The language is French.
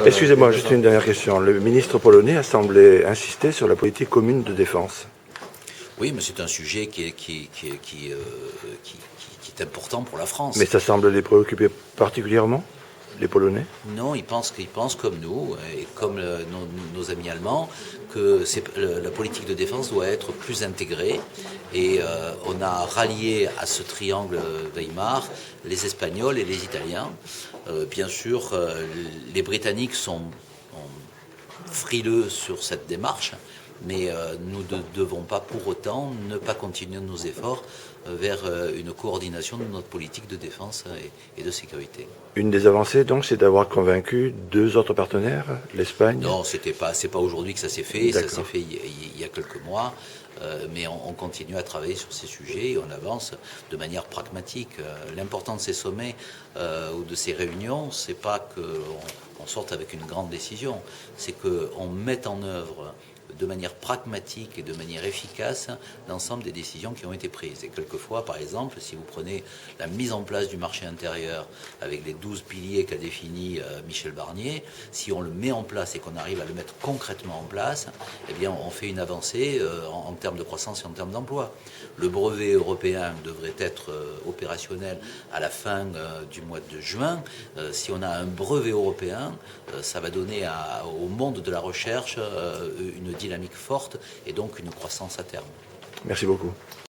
Excusez-moi, juste une dernière question. Le ministre polonais a semblé insister sur la politique commune de défense. Oui, mais c'est un sujet qui est important pour la France. Mais ça semble les préoccuper particulièrement, les Polonais? Non, ils pensent comme nous et comme nos amis allemands que la politique de défense doit être plus intégrée. Et on a rallié à ce triangle Weimar les Espagnols et les Italiens. Bien sûr, les Britanniques sont frileux sur cette démarche, mais nous ne devons pas pour autant ne pas continuer nos efforts vers une coordination de notre politique de défense et de sécurité. Une des avancées, donc, c'est d'avoir convaincu deux autres partenaires, l'Espagne? Non, c'est pas aujourd'hui que ça s'est fait, ça s'est fait il y a quelques mois, mais on continue à travailler sur ces sujets et on avance de manière pragmatique. L'important de ces sommets ou de ces réunions, c'est pas qu'on sorte avec une grande décision, c'est qu'on mette en œuvre de manière pragmatique et de manière efficace l'ensemble des décisions qui ont été prises. Et quelquefois, par exemple, si vous prenez la mise en place du marché intérieur avec les 12 piliers qu'a défini Michel Barnier, si on le met en place et qu'on arrive à le mettre concrètement en place, eh bien, on fait une avancée en termes de croissance et en termes d'emploi. Le brevet européen devrait être opérationnel à la fin du mois de juin. Si on a un brevet européen, ça va donner au monde de la recherche une dynamique forte et donc une croissance à terme. Merci beaucoup.